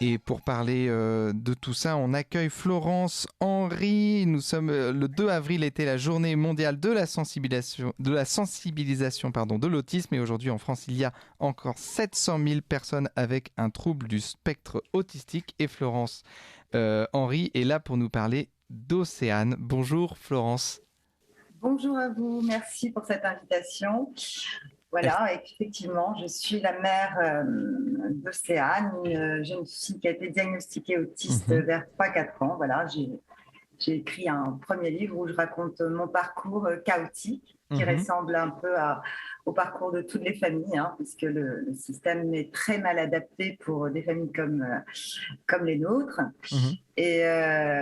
Et pour parler de tout ça, on accueille Florence Henry. Nous sommes le 2 avril était la journée mondiale de la sensibilisation pardon, de l'autisme. Et aujourd'hui en France, il y a encore 700 000 personnes avec un trouble du spectre autistique. Et Florence Henry est là pour nous parler d'Océane. Bonjour Florence. Bonjour à vous, merci pour cette invitation. Voilà, et effectivement, je suis la mère d'Océane, une jeune fille qui a été diagnostiquée autiste Mhm, vers 3-4 ans. Voilà, j'ai écrit un premier livre où je raconte mon parcours chaotique, qui mhm, ressemble un peu au parcours de toutes les familles, hein, puisque le système est très mal adapté pour des familles comme les nôtres. mhm, Et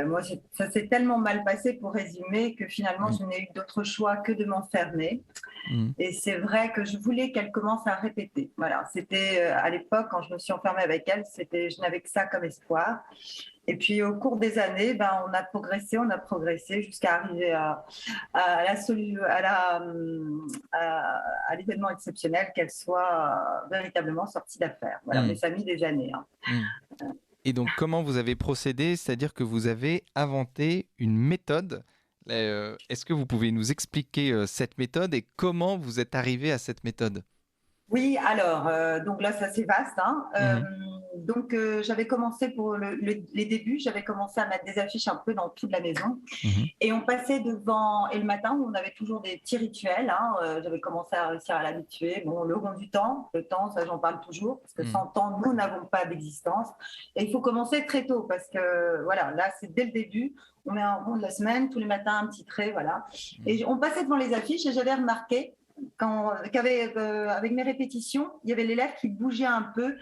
moi, ça s'est tellement mal passé, pour résumer, que finalement, oui, je n'ai eu d'autre choix que de m'enfermer. mhm, Et c'est vrai que je voulais qu'elle commence à répéter. Voilà, c'était à l'époque, quand je me suis enfermée avec elle, je n'avais que ça comme espoir. Et puis au cours des années, on a progressé jusqu'à arriver à l'événement exceptionnel qu'elle soit véritablement sortie d'affaires. Voilà, mais mhm, ça a mis des années, hein. mhm. Et donc, comment vous avez procédé? C'est-à-dire que vous avez inventé une méthode. Est-ce que vous pouvez nous expliquer cette méthode et comment vous êtes arrivé à cette méthode? Oui, alors, donc là, c'est assez vaste, hein. Mhm, J'avais commencé pour les débuts, j'avais commencé à mettre des affiches un peu dans toute la maison. mhm, Et on passait devant, et le matin, on avait toujours des petits rituels, hein. J'avais commencé à réussir à l'habituer. Bon, le rond du temps, le temps, ça, j'en parle toujours, parce que mhm, sans temps, nous n'avons pas d'existence. Et il faut commencer très tôt, parce que, voilà, là, c'est dès le début. On met un rond de la semaine, tous les matins, un petit trait, voilà. mhm, Et on passait devant les affiches, et j'avais remarqué avec mes répétitions, il y avait l'élève qui bougeait un peu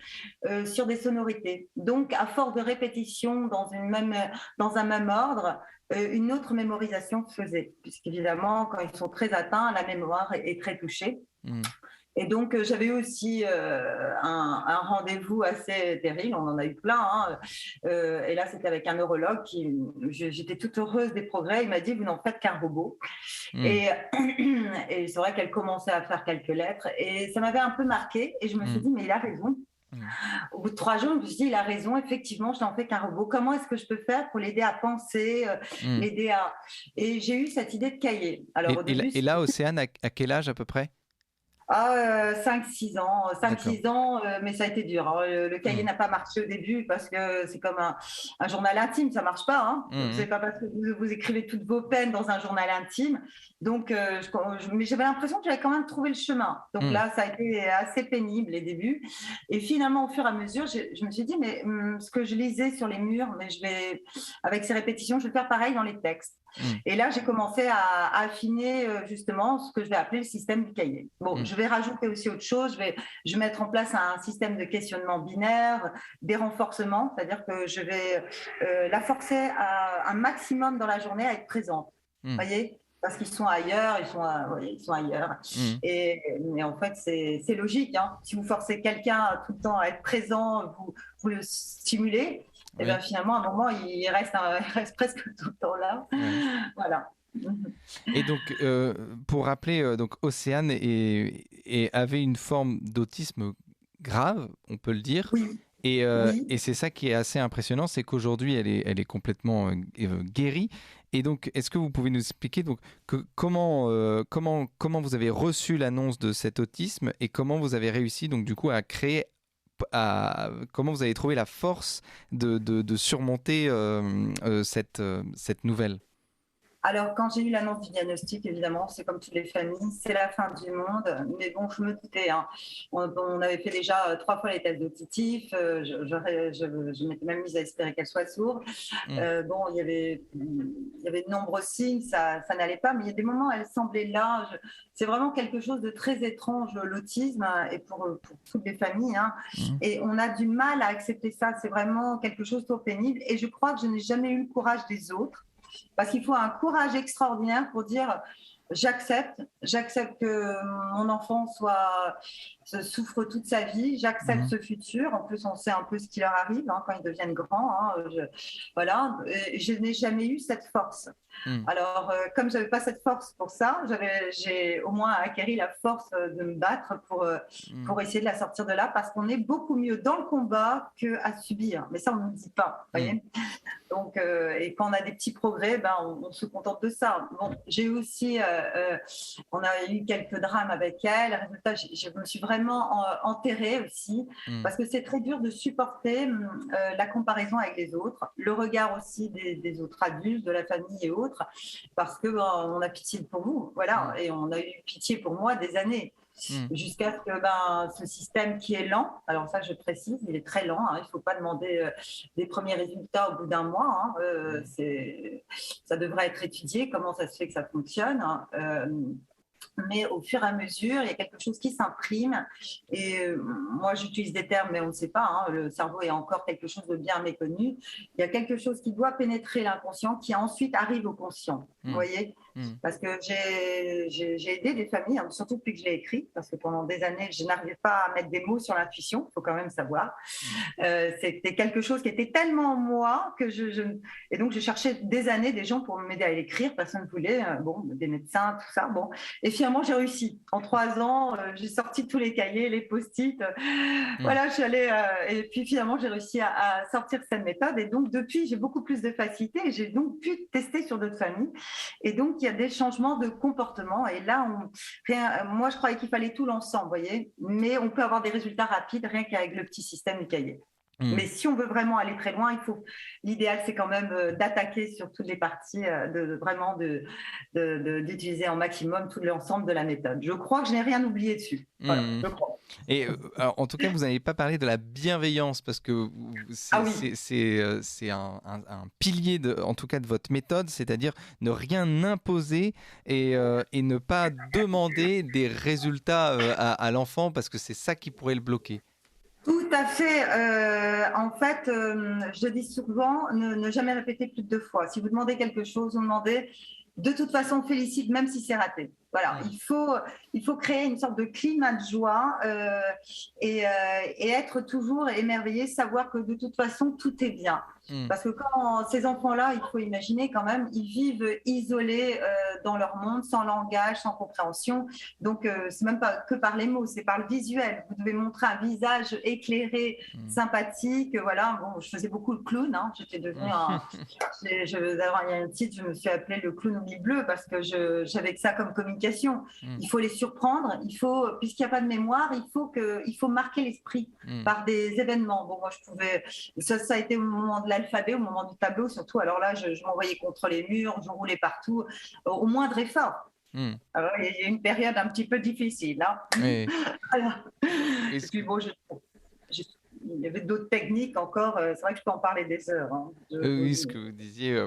sur des sonorités. Donc, à force de répétition dans un même ordre, une autre mémorisation se faisait, puisqu'évidemment, quand ils sont très atteints, la mémoire est très touchée. mhm, Et donc, j'avais eu aussi un rendez-vous assez terrible, on en a eu plein, hein. Et là, c'était avec un neurologue j'étais toute heureuse des progrès. Il m'a dit, vous n'en faites qu'un robot. mhm, Et, et c'est vrai qu'elle commençait à faire quelques lettres. Et ça m'avait un peu marqué. Et je me suis mhm, dit, mais il a raison. mhm, Au bout de 3 jours, je me suis dit, il a raison. Effectivement, je n'en fais qu'un robot. Comment est-ce que je peux faire pour l'aider à penser, mhm. l'aider à... Et j'ai eu cette idée de cahier. Alors, Et, au et là, début, et là, Océane, à quel âge à peu près? 5-6 ans, D'accord. 5-6 ans, mais ça a été dur, hein. Le cahier Mhm, n'a pas marché au début parce que c'est comme un journal intime, ça marche pas, hein. mhm, C'est pas parce que vous écrivez toutes vos peines dans un journal intime. Donc, mais j'avais l'impression que j'avais quand même trouvé le chemin. Donc mhm, là, ça a été assez pénible les débuts. Et finalement, au fur et à mesure, je me suis dit, mais ce que je lisais sur les murs, mais avec ces répétitions, je vais faire pareil dans les textes. mhm, Et là, j'ai commencé à affiner justement ce que je vais appeler le système du cahier. Bon, mhm, je vais rajouter aussi autre chose. Je vais mettre en place un système de questionnement binaire, des renforcements, c'est-à-dire que je vais la forcer un maximum dans la journée à être présente. mhm, Vous voyez, parce qu'ils sont ailleurs, ils sont ailleurs. mhm. Mais en fait, c'est logique, hein. Si vous forcez quelqu'un tout le temps à être présent, vous le stimulez, et bien Oui, finalement, à un moment, il reste presque tout le temps là. oui. Voilà. Et donc, pour rappeler, donc Océane avait une forme d'autisme grave, on peut le dire. Oui, Et oui. c'est ça qui est assez impressionnant, c'est qu'aujourd'hui, elle est complètement guérie. Et donc, est-ce que vous pouvez nous expliquer donc, comment vous avez reçu l'annonce de cet autisme et comment vous avez réussi donc, du coup, à créer, comment vous avez trouvé la force de surmonter cette nouvelle? Alors, quand j'ai eu l'annonce du diagnostic, évidemment, c'est comme toutes les familles, c'est la fin du monde. Mais bon, je me doutais, hein. On avait fait déjà 3 fois les tests auditifs. Je m'étais même mise à espérer qu'elle soit sourde. Mm, Bon, il y avait de nombreux signes, ça n'allait pas. Mais il y a des moments, elle semblait là. C'est vraiment quelque chose de très étrange, l'autisme, et pour toutes les familles, hein. mm, Et on a du mal à accepter ça. C'est vraiment quelque chose de pénible. Et je crois que je n'ai jamais eu le courage des autres. Parce qu'il faut un courage extraordinaire pour dire j'accepte que mon enfant souffre toute sa vie, j'accepte ce futur. En plus, on sait un peu ce qui leur arrive quand ils deviennent grands. Voilà, et je n'ai jamais eu cette force. Alors, comme je n'avais pas cette force pour ça, j'ai au moins acquis la force de me battre pour essayer de la sortir de là, parce qu'on est beaucoup mieux dans le combat qu'à subir. Mais ça, on ne le dit pas, vous voyez. Donc, et quand on a des petits progrès, on se contente de ça. Bon, j'ai aussi, on a eu quelques drames avec elle. Résultat, je me suis vraiment enterrée aussi, parce que c'est très dur de supporter la comparaison avec les autres, le regard aussi des autres adultes, de la famille et autres, parce que on a pitié pour vous, voilà, et on a eu pitié pour moi des années. Jusqu'à ce que ce système qui est lent, alors ça je précise, il est très lent, il ne faut pas demander des premiers résultats au bout d'un mois, ça devrait être étudié, comment ça se fait que ça fonctionne, mais au fur et à mesure, il y a quelque chose qui s'imprime. Et moi, j'utilise des termes, mais on ne sait pas. Le cerveau est encore quelque chose de bien méconnu. Il y a quelque chose qui doit pénétrer l'inconscient, qui ensuite arrive au conscient. Vous voyez ? Parce que j'ai aidé des familles, surtout depuis que je l'ai écrit, parce que pendant des années, je n'arrivais pas à mettre des mots sur l'intuition, il faut quand même savoir. C'était quelque chose qui était tellement en moi que et donc je cherchais des années des gens pour m'aider à l'écrire, personne ne voulait, des médecins, tout ça. Bon. Et finalement, j'ai réussi. En 3 ans, j'ai sorti tous les cahiers, les post-it. Voilà, je suis allée. Et puis finalement, j'ai réussi à sortir cette méthode. Et donc, depuis, j'ai beaucoup plus de facilité. Et j'ai donc pu tester sur d'autres familles. Et donc, il y a des changements de comportement. Et là, moi, je croyais qu'il fallait tout l'ensemble, vous voyez. Mais on peut avoir des résultats rapides rien qu'avec le petit système du cahier. Mais si on veut vraiment aller très loin, l'idéal, c'est quand même d'attaquer sur toutes les parties, d'utiliser en maximum tout l'ensemble de la méthode. Je crois que je n'ai rien oublié dessus. Voilà, je crois. Et alors, en tout cas, vous n'avez pas parlé de la bienveillance, parce que c'est un pilier, en tout cas, de votre méthode, c'est-à-dire ne rien imposer et ne pas demander des résultats à l'enfant, parce que c'est ça qui pourrait le bloquer. Tout à fait. En fait, je dis souvent, ne jamais répéter plus de 2 fois. Si vous demandez quelque chose, vous demandez, de toute façon, félicite, même si c'est raté. Voilà, il faut créer une sorte de climat de joie et être toujours émerveillé, savoir que de toute façon, tout est bien. Parce que quand ces enfants-là, il faut imaginer quand même, ils vivent isolés dans leur monde, sans langage, sans compréhension. Donc, c'est même pas que par les mots, c'est par le visuel. Vous devez montrer un visage éclairé, sympathique. Voilà, bon, je faisais beaucoup le clown. J'étais devenue il y a un titre, je me suis appelée le clown au mi-bleu parce que j'avais que ça comme communication. Il faut les surprendre, puisqu'il n'y a pas de mémoire, il faut marquer l'esprit par des événements. Bon, moi, ça a été au moment de l'alphabet, au moment du tableau surtout. Alors là, je m'envoyais contre les murs, je roulais partout, au moindre effort. Alors, il y a une période un petit peu difficile. Oui. Et puis bon, il y avait d'autres techniques encore. C'est vrai que je peux en parler des heures. Oui, ce que vous disiez,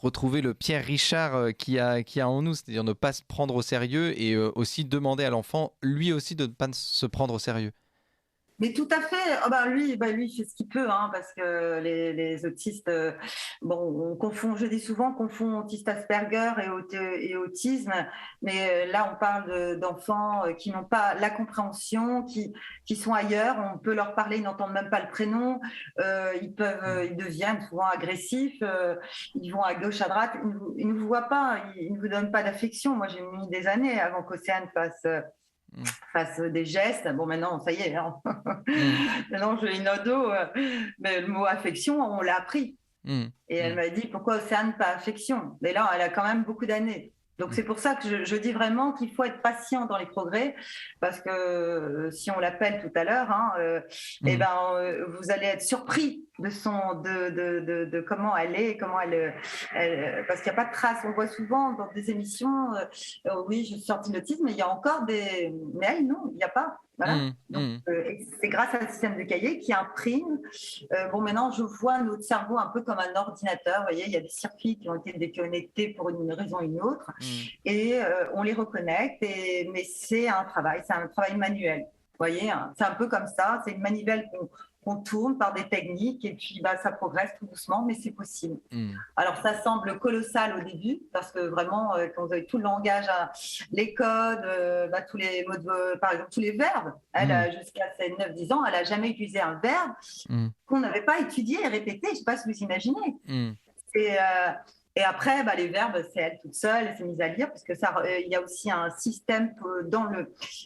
retrouver le Pierre Richard qu'il y a en nous, c'est-à-dire ne pas se prendre au sérieux et aussi demander à l'enfant, lui aussi, de ne pas se prendre au sérieux. Mais tout à fait. Lui, il fait ce qu'il peut, parce que les autistes, on confond, je dis souvent, confond autiste Asperger et autisme. Mais là, on parle d'enfants qui n'ont pas la compréhension, qui sont ailleurs. On peut leur parler, ils n'entendent même pas le prénom. Ils deviennent souvent agressifs. Ils vont à gauche, à droite. Ils ne vous voient pas. Ils ne vous donnent pas d'affection. Moi, j'ai mis des années avant qu'Océane fasse des gestes. Bon, maintenant, ça y est. Maintenant, je l'inodo. Mais le mot affection, on l'a appris. Et elle m'a dit, pourquoi Océane pas affection? Mais là, elle a quand même beaucoup d'années. Donc, c'est pour ça que je dis vraiment qu'il faut être patient dans les progrès, parce que si on l'appelle tout à l'heure, vous allez être surpris de comment elle est, parce qu'il n'y a pas de traces. On voit souvent dans des émissions, oui, je suis sortie de l'autisme, mais il y a encore mais elle, non, il n'y a pas. Voilà. Donc, c'est grâce à ce système de cahier qui imprime. Maintenant, je vois notre cerveau un peu comme un ordinateur. Vous voyez, il y a des circuits qui ont été déconnectés pour une raison ou une autre, et on les reconnecte. Mais c'est un travail manuel. Vous voyez, c'est un peu comme ça. C'est une manivelle on tourne par des techniques et puis ça progresse tout doucement, mais c'est possible. Alors ça semble colossal au début parce que vraiment, quand vous avez tout le langage, les codes, tous les mots par exemple tous les verbes, elle jusqu'à ses 9-10 ans, elle n'a jamais utilisé un verbe qu'on n'avait pas étudié et répété. Je ne sais pas si vous imaginez. Et après, les verbes, c'est elle toute seule, elle s'est mise à lire, parce que il y a aussi un système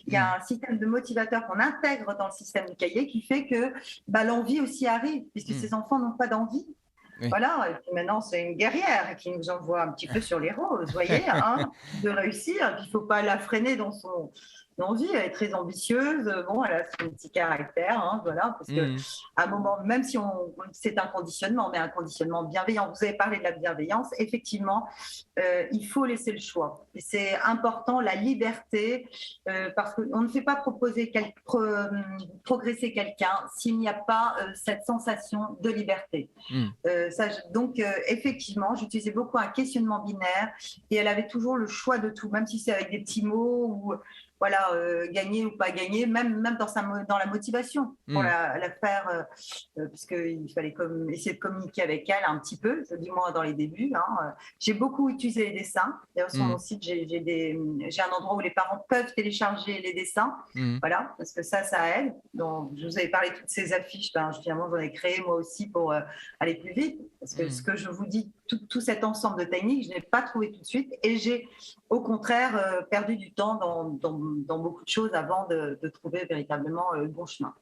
il y a un système de motivateur qu'on intègre dans le système du cahier qui fait que l'envie aussi arrive, puisque ces enfants n'ont pas d'envie. Oui. Voilà, et puis maintenant c'est une guerrière qui nous envoie un petit peu sur les roses, vous voyez, de réussir. Il ne faut pas la freiner dans son envie, elle est très ambitieuse. Bon, elle a son petit caractère, voilà, parce que à un moment, même si c'est un conditionnement, mais un conditionnement bienveillant. Vous avez parlé de la bienveillance, effectivement, il faut laisser le choix. Et c'est important, la liberté, parce qu'on ne fait pas progresser quelqu'un s'il n'y a pas cette sensation de liberté. Donc, effectivement, j'utilisais beaucoup un questionnement binaire et elle avait toujours le choix de tout, même si c'est avec des petits mots ou gagner ou pas gagner, même dans la motivation pour la faire, puisqu'il fallait essayer de communiquer avec elle un petit peu, du moins dans les débuts. J'ai beaucoup utilisé les dessins. D'ailleurs, sur mon site, j'ai un endroit où les parents peuvent télécharger les dessins, voilà, parce que ça aide. Donc, je vous avais parlé de toutes ces affiches, finalement, j'en ai créé moi aussi pour aller plus vite, parce que ce que je vous dis, tout cet ensemble de techniques, je n'ai pas trouvé tout de suite et j'ai au contraire perdu du temps dans beaucoup de choses avant de trouver véritablement le bon chemin.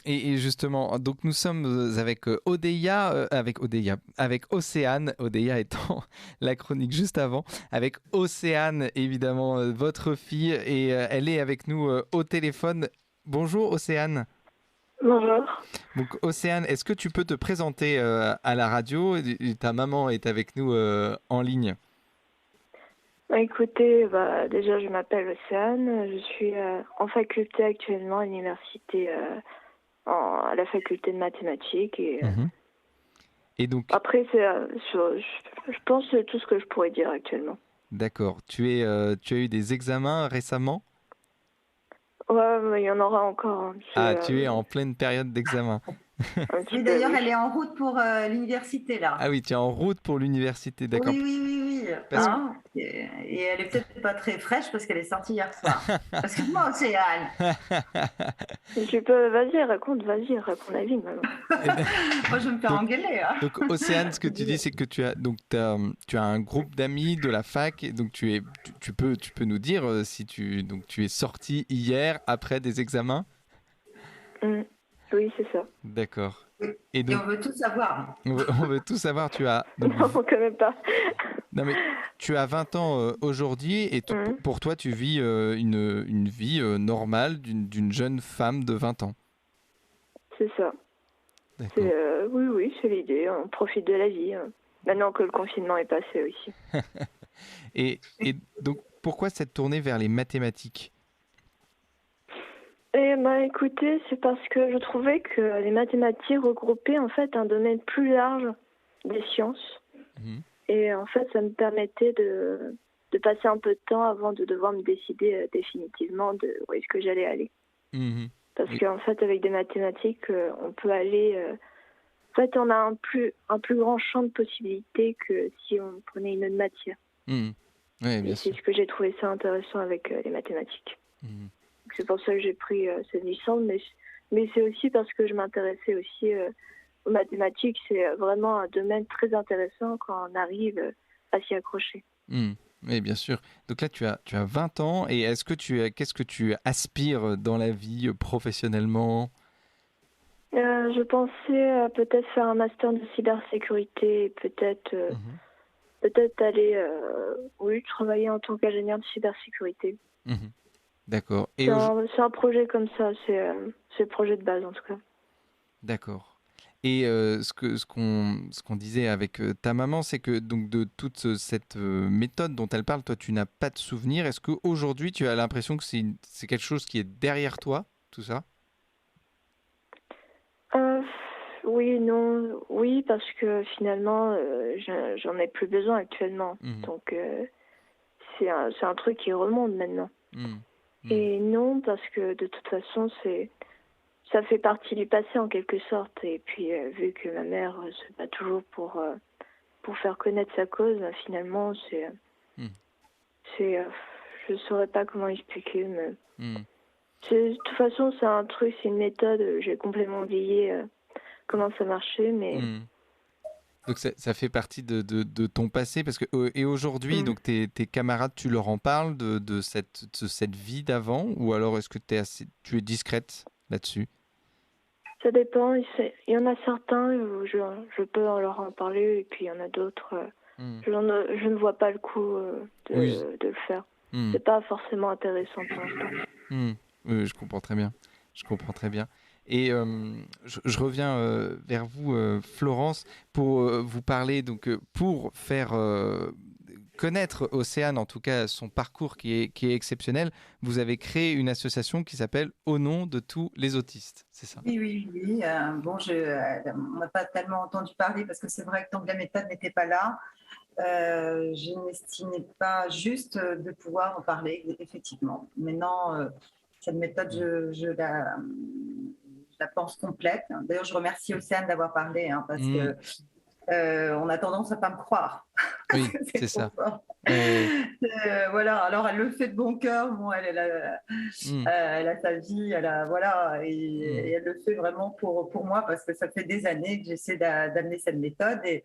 Et justement, donc nous sommes avec avec Océane, Odéa étant la chronique juste avant, avec Océane évidemment, votre fille, et elle est avec nous au téléphone. Bonjour Océane. Bonjour. Donc Océane, est-ce que tu peux te présenter à la radio ? Ta maman est avec nous en ligne. Écoutez, déjà je m'appelle Océane, je suis en faculté actuellement à l'université, à la faculté de mathématiques. Et donc, après, je pense que c'est tout ce que je pourrais dire actuellement. D'accord. Tu as eu des examens récemment ? Ouais, mais il y en aura encore. Tu es en pleine période d'examen. Oui, d'ailleurs, elle est en route pour l'université, là. Ah oui, tu es en route pour l'université, d'accord. Oui. Et elle est peut-être pas très fraîche parce qu'elle est sortie hier soir. Excuse-moi, Océane. Raconte la vie, maman. Moi, je vais me faire engueuler. Donc, Océane, ce que tu dis, c'est que tu as un groupe d'amis de la fac, et donc tu peux nous dire si tu es sortie hier après des examens ? Oui, c'est ça. D'accord. Et on veut tout savoir. On veut tout savoir. Tu as... Non, on ne connaît pas. Non, mais tu as 20 ans aujourd'hui et pour toi, tu vis une vie normale d'une jeune femme de 20 ans. C'est ça. Oui, c'est l'idée. On profite de la vie. Maintenant que le confinement est passé aussi. et donc, pourquoi cette tournée vers les mathématiques ? Écoutez, c'est parce que je trouvais que les mathématiques regroupaient en fait un domaine plus large des sciences. Et en fait, ça me permettait de passer un peu de temps avant de devoir me décider définitivement de où est-ce que j'allais aller. Parce qu'en fait, avec des mathématiques, on peut aller... en fait, on a un plus grand champ de possibilités que si on prenait une autre matière. Oui, bien sûr. C'est ce que j'ai trouvé ça intéressant avec les mathématiques. C'est pour ça que j'ai pris cette licence, mais c'est aussi parce que je m'intéressais aussi aux mathématiques. C'est vraiment un domaine très intéressant quand on arrive à s'y accrocher. Oui, bien sûr. Donc là, tu as 20 ans, et qu'est-ce que tu aspires dans la vie professionnellement ? Je pensais peut-être faire un master de cybersécurité, peut-être aller travailler en tant qu'ingénieur de cybersécurité. D'accord. Et c'est un projet comme ça, c'est le projet de base en tout cas. D'accord. Et ce qu'on disait avec ta maman, c'est que donc de toute cette méthode dont elle parle, toi tu n'as pas de souvenir. Est-ce qu'aujourd'hui tu as l'impression que c'est quelque chose qui est derrière toi, tout ça ? Oui, non, oui, parce que finalement j'en ai plus besoin actuellement. Donc c'est un truc qui remonte maintenant. Et non, parce que de toute façon, c'est ça fait partie du passé en quelque sorte. Et puis, vu que ma mère se bat toujours pour faire connaître sa cause, finalement, je saurais pas comment expliquer, mais de toute façon, c'est une méthode. J'ai complètement oublié comment ça marchait, mais. Donc ça fait partie de ton passé parce que et aujourd'hui donc tes camarades, tu leur en parles de cette vie d'avant, ou alors est-ce que tu es discrète là-dessus? Ça dépend. Il y en a certains où je peux leur en parler, et puis il y en a d'autres je ne vois pas le coup de le faire. C'est pas forcément intéressant pour l'instant. Oui, je comprends très bien. Et je reviens vers vous, Florence, pour vous parler, donc pour faire connaître Océane, en tout cas son parcours qui est exceptionnel. Vous avez créé une association qui s'appelle Au nom de tous les autistes, c'est ça? Oui. Bon, on n'a pas tellement entendu parler parce que c'est vrai que tant que la méthode n'était pas là, je n'estimais pas juste de pouvoir en parler, effectivement. Maintenant, cette méthode, je la pense complète. D'ailleurs, je remercie Océane d'avoir parlé, parce que on a tendance à ne pas me croire. Oui, c'est ça. Voilà, alors elle le fait de bon cœur. Bon, elle a sa vie, et elle le fait vraiment pour moi, parce que ça fait des années que j'essaie d'amener cette méthode. Et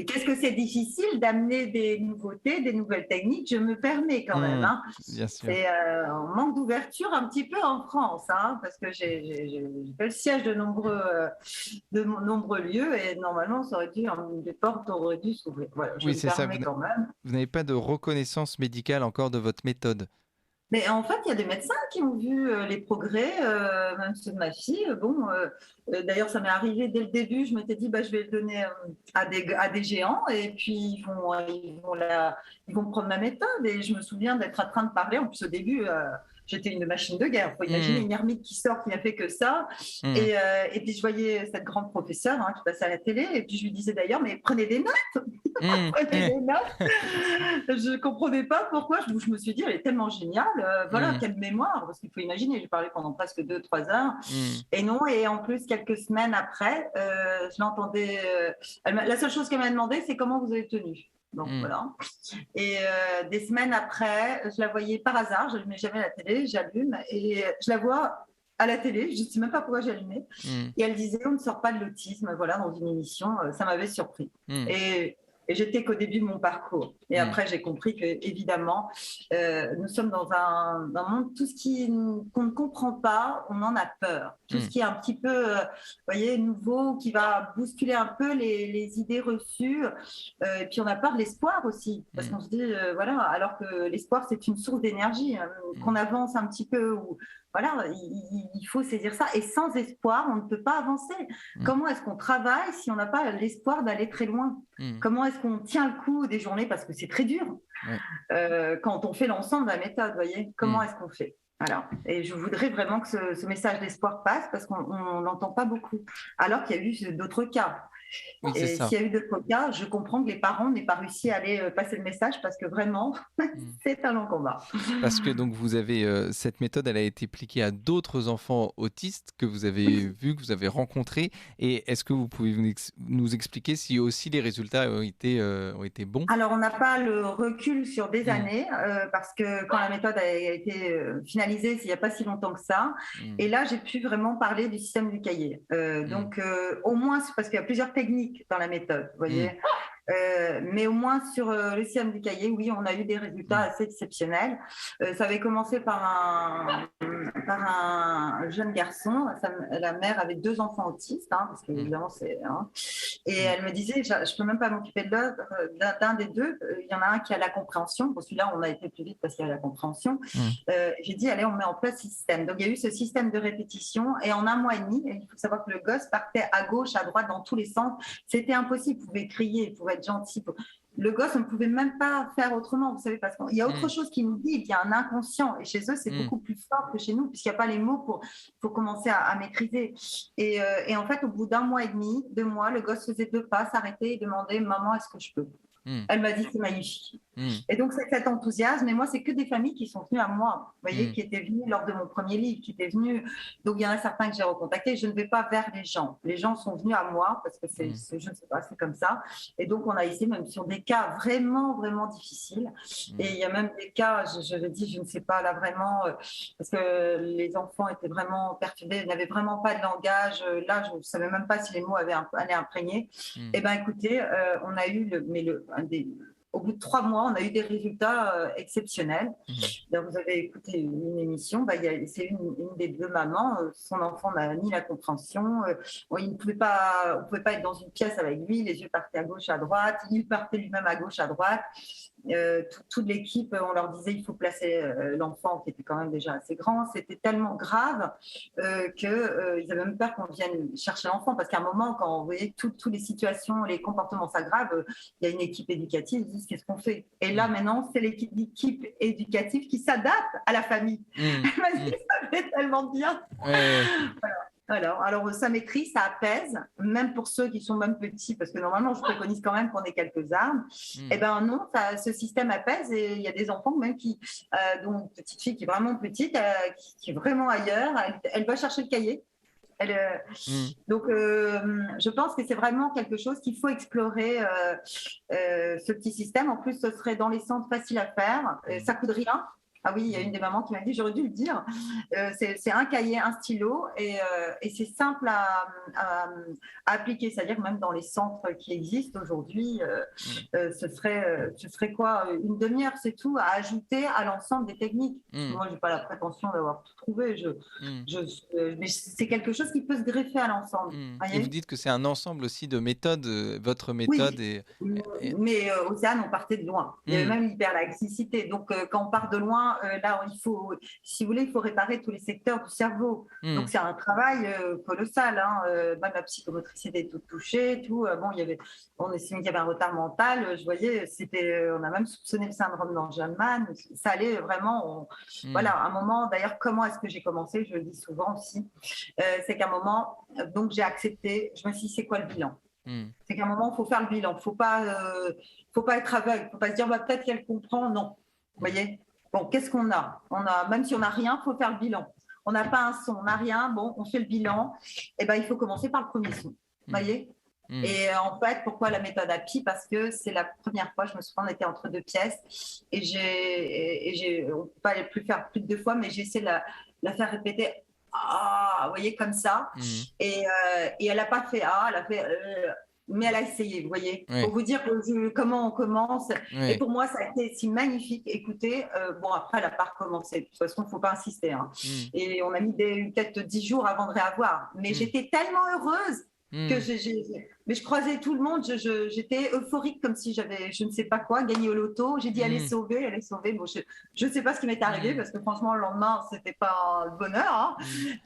qu'est-ce que c'est difficile d'amener des nouveautés, des nouvelles techniques, je me permets quand même. Bien sûr. C'est un manque d'ouverture un petit peu en France, parce que j'ai fait le siège de nombreux lieux, et normalement, ça aurait dû, des portes auraient dû s'ouvrir. Voilà, oui, c'est ça. Quand même. Vous n'avez pas de reconnaissance médicale encore de votre méthode? Mais en fait, il y a des médecins qui ont vu les progrès, même ceux de ma fille. D'ailleurs, ça m'est arrivé dès le début. Je m'étais dit, je vais le donner à des géants, et puis ils vont prendre ma méthode. Et je me souviens d'être en train de parler. En plus, au début, j'étais une machine de guerre. Il faut imaginer une ermite qui sort, qui n'a fait que ça. Et puis, je voyais cette grande professeure qui passait à la télé. Et puis, je lui disais d'ailleurs, mais prenez des notes. Prenez des notes. Je ne comprenais pas pourquoi. Je me suis dit, elle est tellement géniale. Quelle mémoire. Parce qu'il faut imaginer, j'ai parlé pendant presque 2-3 heures. Et non, et en plus, quelques semaines après, je l'entendais. La seule chose qu'elle m'a demandé, c'est comment vous avez tenu. Donc voilà. Et des semaines après, je la voyais par hasard, je n'allumais jamais la télé, j'allume et je la vois à la télé, je ne sais même pas pourquoi j'allumais. Et elle disait, on ne sort pas de l'autisme, dans une émission. Ça m'avait surpris. Et j'étais qu'au début de mon parcours. Et après, j'ai compris que, évidemment, nous sommes dans un monde, tout ce qu'on ne comprend pas, on en a peur. Tout ce qui est un petit peu, nouveau, qui va bousculer un peu les idées reçues. Et puis, on a peur de l'espoir aussi. Parce qu'on se dit, alors que l'espoir, c'est une source d'énergie. Qu'on avance un petit peu, il faut saisir ça. Et sans espoir, on ne peut pas avancer. Comment est-ce qu'on travaille si on n'a pas l'espoir d'aller très loin? Comment est-ce qu'on tient le coup des journées? Parce que c'est très dur quand on fait l'ensemble de la méthode. Comment est-ce qu'on fait? Voilà. Et je voudrais vraiment que ce message d'espoir passe, parce qu'on n'entend pas beaucoup. Alors qu'il y a eu d'autres cas. Oui, et s'il y a eu d'autres cas, je comprends que les parents n'aient pas réussi à aller passer le message, parce que vraiment, c'est un long combat. Parce que donc vous avez cette méthode, elle a été appliquée à d'autres enfants autistes que vous avez vus, que vous avez rencontrés. Et est-ce que vous pouvez nous expliquer si aussi les résultats ont été bons? Alors, on n'a pas le recul sur des années, parce que quand la méthode a été finalisée, il n'y a pas si longtemps que ça. Et là, j'ai pu vraiment parler du système du cahier. Donc, au moins, parce qu'il y a plusieurs techniques dans la méthode, vous voyez. Mais au moins sur le système du cahier, oui, on a eu des résultats assez exceptionnels. Ça avait commencé par un jeune garçon. La mère avait 2 enfants autistes, parce qu'évidemment, c'est... et elle me disait, je ne peux même pas m'occuper d'un des 2. Il y en a un qui a la compréhension. Bon, celui-là, on a été plus vite parce qu'il y a la compréhension. J'ai dit, allez, on met en place ce système. Donc, il y a eu ce système de répétition. Et en 1 mois et demi, il faut savoir que le gosse partait à gauche, à droite, dans tous les sens. C'était impossible. Il pouvait crier, il pouvait être gentil. Le gosse, on ne pouvait même pas faire autrement, vous savez, parce qu'il y a autre chose qui nous dit, il y a un inconscient. Et chez eux, c'est beaucoup plus fort que chez nous, puisqu'il n'y a pas les mots pour commencer à maîtriser. Et en fait, au bout d'1 mois et demi, 2 mois, le gosse faisait 2 pas, s'arrêtait et demandait, maman, est-ce que je peux? Elle m'a dit, c'est magnifique. Et donc, c'est cet enthousiasme. Et moi, c'est que des familles qui sont venues à moi, vous voyez, qui étaient venues lors de mon premier livre, qui étaient venues. Donc, il y en a certains que j'ai recontactés. Je ne vais pas vers les gens. Les gens sont venus à moi parce que je ne sais pas, c'est comme ça. Et donc, on a essayé même sur des cas vraiment, vraiment difficiles. Et il y a même des cas, je le dis, je ne sais pas, là, vraiment, parce que les enfants étaient vraiment perturbés, n'avaient vraiment pas de langage. Là, je ne savais même pas si les mots allaient imprégner. Eh bien, écoutez, on a eu au bout de 3 mois, on a eu des résultats exceptionnels. Donc, vous avez écouté une émission, c'est une des 2 mamans, son enfant n'a ni la compréhension, on ne pouvait pas être dans une pièce avec lui, les yeux partaient à gauche, à droite, il partait lui-même à gauche, à droite. Toute l'équipe, on leur disait il faut placer l'enfant qui était quand même déjà assez grand. C'était tellement grave qu'ils avaient même peur qu'on vienne chercher l'enfant, parce qu'à un moment, quand vous voyez toutes les situations, les comportements s'aggravent, il y a une équipe éducative, ils disent qu'est-ce qu'on fait. Et là maintenant, c'est l'équipe éducative qui s'adapte à la famille. Elle m'a dit ça fait tellement bien. Voilà. Alors, ça m'écrit, ça apaise, même pour ceux qui sont même petits, parce que normalement, je préconise quand même qu'on ait quelques armes. Eh bien non, ce système apaise, et il y a des enfants même dont une petite fille qui est vraiment petite, qui est vraiment ailleurs, elle va chercher le cahier. Donc, je pense que c'est vraiment quelque chose qu'il faut explorer, ce petit système. En plus, ce serait dans les centres faciles à faire, ça coûte rien. Ah oui, il y a une des mamans qui m'a dit, j'aurais dû le dire, c'est un cahier, un stylo, et c'est simple à appliquer. C'est-à-dire que même dans les centres qui existent aujourd'hui, ce serait quoi, une demi-heure, c'est tout, à ajouter à l'ensemble des techniques. Moi, je n'ai pas la prétention d'avoir tout trouvé, mais c'est quelque chose qui peut se greffer à l'ensemble. Et vous dites que c'est un ensemble aussi de méthodes, votre méthode. Oui, mais Océane, on partait de loin. Il y avait même l'hyperlaxicité. Donc, quand on part de loin, là, si vous voulez, il faut réparer tous les secteurs du cerveau. Donc, c'est un travail colossal. Même la psychomotricité est toute touchée. On estimait qu'il y avait un retard mental. Je voyais, on a même soupçonné le syndrome d'Angelman. Ça allait vraiment. Voilà, à un moment, d'ailleurs, comment est-ce que j'ai commencé? Je le dis souvent aussi. C'est qu'à un moment, donc j'ai accepté. Je me suis dit, c'est quoi le bilan? C'est qu'à un moment, il faut faire le bilan. Faut pas être aveugle. Faut pas se dire, peut-être qu'elle comprend. Non. Vous voyez? Bon, qu'est-ce qu'on a? Même si on n'a rien, il faut faire le bilan. On n'a pas un son, on n'a rien, bon, on fait le bilan. Eh ben, il faut commencer par le premier son. Vous voyez? Et en fait, pourquoi la méthode API? Parce que c'est la première fois, je me souviens, on était entre 2 pièces, et on ne peut pas plus faire plus de 2 fois, mais j'ai essayé de la faire répéter. Vous voyez, comme ça. Et elle n'a pas fait elle a fait... mais elle a essayé, vous voyez, pour vous dire comment on commence. Et pour moi, ça a été si magnifique. Écoutez, après, elle n'a pas recommencé. De toute façon, il ne faut pas insister. Et on a mis peut-être 10 jours avant de réavoir. Mais j'étais tellement heureuse que mais je croisais tout le monde. J'étais euphorique, comme si j'avais, je ne sais pas quoi, gagné au loto. J'ai dit, elle est sauvée. Bon, je ne sais pas ce qui m'est arrivé, parce que franchement, le lendemain, ce n'était pas le bonheur.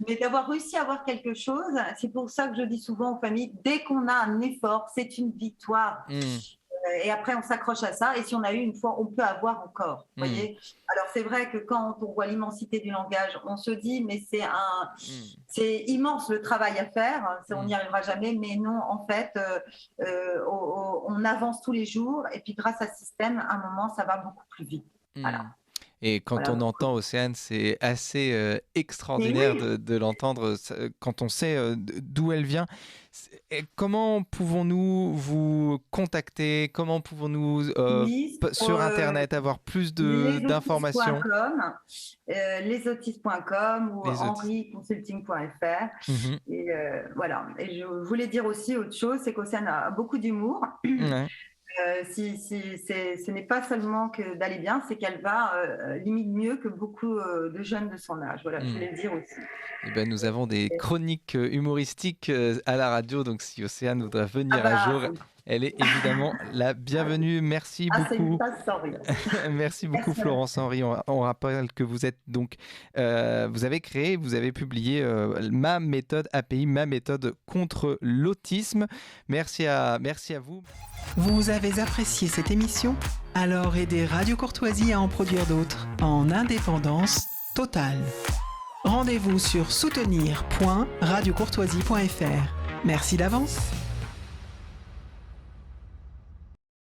Mais d'avoir réussi à avoir quelque chose, c'est pour ça que je dis souvent aux familles, dès qu'on a un effort, c'est une victoire. Et après, on s'accroche à ça. Et si on a eu une fois, on peut avoir encore. Voyez. Alors, c'est vrai que quand on voit l'immensité du langage, on se dit, mais c'est immense le travail à faire. On n'y arrivera jamais. Mais non, en fait, on avance tous les jours. Et puis, grâce à ce système, à un moment, ça va beaucoup plus vite. Voilà. Et quand on entend Océane, c'est assez extraordinaire de l'entendre quand on sait d'où elle vient. Comment pouvons-nous vous contacter? Comment pouvons-nous sur Internet avoir plus d'informations? lesautistes.com ou henriconsulting.fr. Et voilà. Et je voulais dire aussi autre chose, c'est qu'Océane a beaucoup d'humour. Ce n'est pas seulement que d'aller bien, c'est qu'elle va limite mieux que beaucoup de jeunes de son âge. Voilà, je voulais le dire aussi. Eh ben, nous avons des chroniques humoristiques à la radio, donc si Océane voudrait venir un jour, elle est évidemment la bienvenue. Merci beaucoup. Merci beaucoup, Florence Henry. On rappelle que vous êtes donc, vous avez créé, vous avez publié ma méthode API, ma méthode contre l'autisme. Merci à vous. Vous avez apprécié cette émission? Alors aidez Radio Courtoisie à en produire d'autres en indépendance totale. Rendez-vous sur soutenir.radiocourtoisie.fr. Merci d'avance.